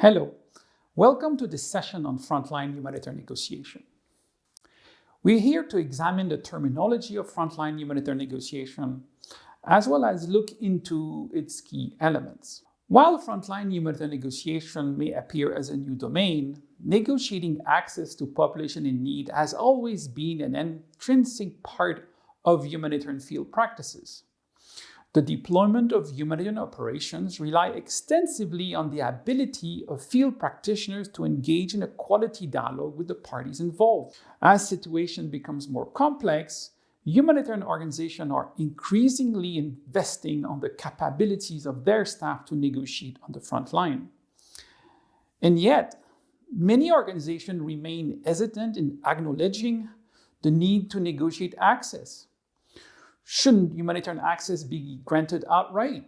Hello, welcome to this session on frontline humanitarian negotiation. We're here to examine the terminology of frontline humanitarian negotiation, as well as look into its key elements. While frontline humanitarian negotiation may appear as a new domain, negotiating access to population in need has always been an intrinsic part of humanitarian field practices. The deployment of humanitarian operations rely extensively on the ability of field practitioners to engage in a quality dialogue with the parties involved. As situation becomes more complex, humanitarian organizations are increasingly investing on the capabilities of their staff to negotiate on the front line. And yet, many organizations remain hesitant in acknowledging the need to negotiate access. Shouldn't humanitarian access be granted outright?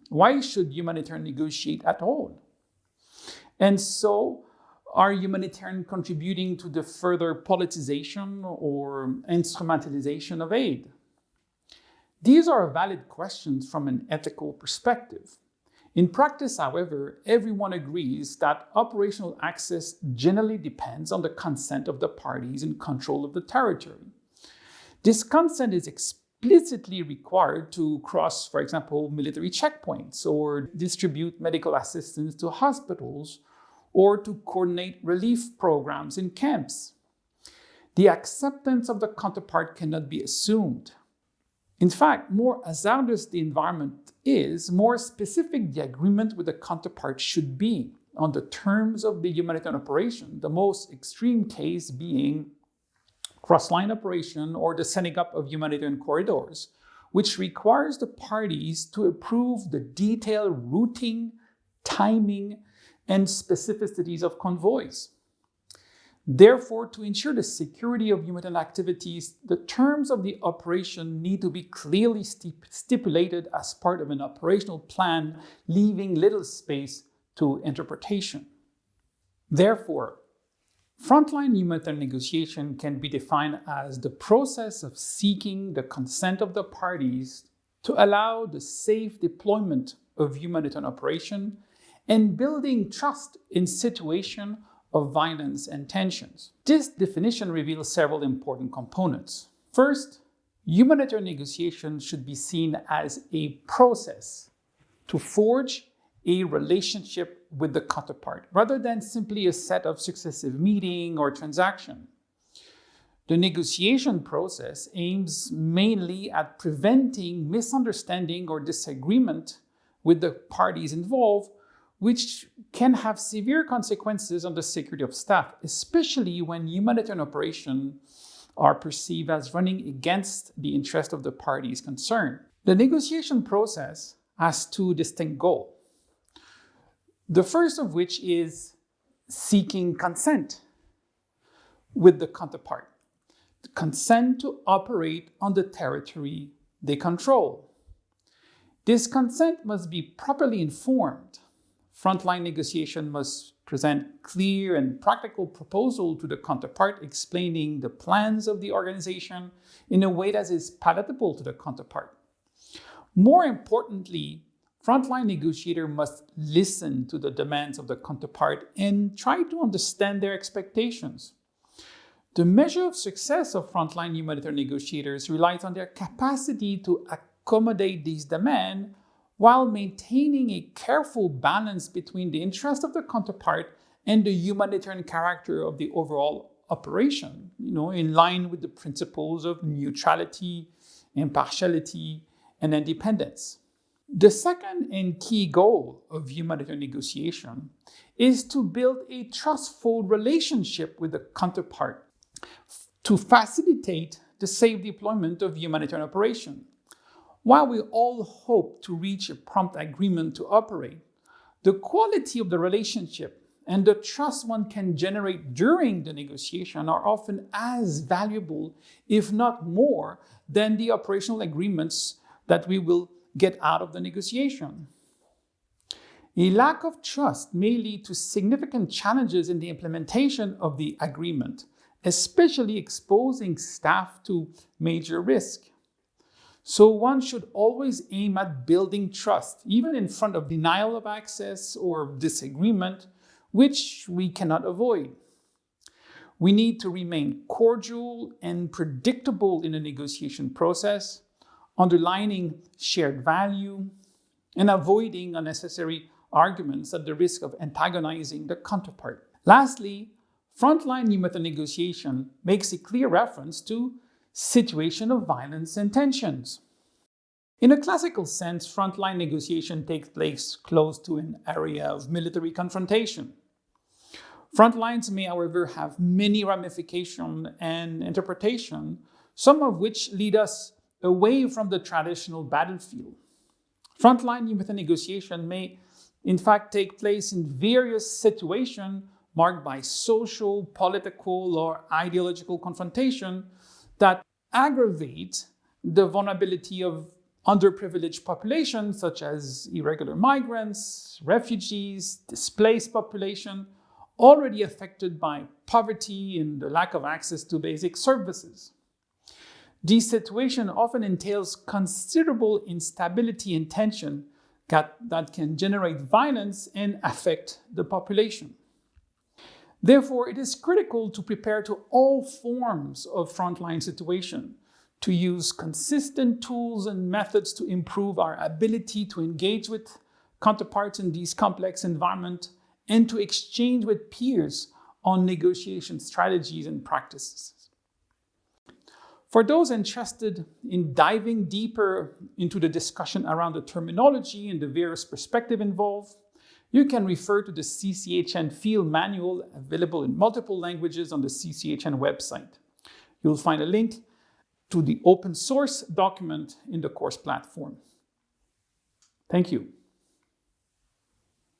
Why should humanitarian negotiate at all? And so, are humanitarian contributing to the further politicization or instrumentalization of aid? These are valid questions from an ethical perspective. In practice, however, everyone agrees that operational access generally depends on the consent of the parties in control of the territory. This consent is explicitly required to cross, for example, military checkpoints or distribute medical assistance to hospitals or to coordinate relief programs in camps. The acceptance of the counterpart cannot be assumed. In fact, more hazardous the environment is, more specific the agreement with the counterpart should be on the terms of the humanitarian operation, the most extreme case being cross-line operation or the setting up of humanitarian corridors, which requires the parties to approve the detailed routing, timing, and specificities of convoys. Therefore, to ensure the security of humanitarian activities, the terms of the operation need to be clearly stipulated as part of an operational plan, leaving little space to interpretation. Therefore, frontline humanitarian negotiation can be defined as the process of seeking the consent of the parties to allow the safe deployment of humanitarian operation and building trust in situations of violence and tensions. This definition reveals several important components. First, humanitarian negotiation should be seen as a process to forge a relationship with the counterpart, rather than simply a set of successive meetings or transactions. The negotiation process aims mainly at preventing misunderstanding or disagreement with the parties involved, which can have severe consequences on the security of staff, especially when humanitarian operations are perceived as running against the interest of the parties concerned. The negotiation process has two distinct goals. The first of which is seeking consent with the counterpart. The consent to operate on the territory they control. This consent must be properly informed. Frontline negotiation must present clear and practical proposal to the counterpart explaining the plans of the organization in a way that is palatable to the counterpart. More importantly, frontline negotiator must listen to the demands of the counterpart and try to understand their expectations. The measure of success of frontline humanitarian negotiators relies on their capacity to accommodate these demands while maintaining a careful balance between the interest of the counterpart and the humanitarian character of the overall operation, in line with the principles of neutrality, impartiality, and independence. The second and key goal of humanitarian negotiation is to build a trustful relationship with the counterpart to facilitate the safe deployment of humanitarian operation. While we all hope to reach a prompt agreement to operate, the quality of the relationship and the trust one can generate during the negotiation are often as valuable, if not more, than the operational agreements that we will get out of the negotiation. A lack of trust may lead to significant challenges in the implementation of the agreement, especially exposing staff to major risk. So one should always aim at building trust, even in front of denial of access or disagreement, which we cannot avoid. We need to remain cordial and predictable in the negotiation process, underlining shared value and avoiding unnecessary arguments at the risk of antagonizing the counterpart. Lastly, frontline new method negotiation makes a clear reference to situation of violence and tensions. In a classical sense, frontline negotiation takes place close to an area of military confrontation. Frontlines may, however, have many ramifications and interpretation, some of which lead us away from the traditional battlefield. Frontline new method negotiation may, in fact, take place in various situations marked by social, political, or ideological confrontation that aggravate the vulnerability of underprivileged populations such as irregular migrants, refugees, displaced population, already affected by poverty and the lack of access to basic services. This situation often entails considerable instability and tension that can generate violence and affect the population. Therefore, it is critical to prepare to all forms of frontline situation, to use consistent tools and methods to improve our ability to engage with counterparts in these complex environments, and to exchange with peers on negotiation strategies and practices. For those interested in diving deeper into the discussion around the terminology and the various perspectives involved, you can refer to the CCHN field manual available in multiple languages on the CCHN website. You'll find a link to the open source document in the course platform. Thank you.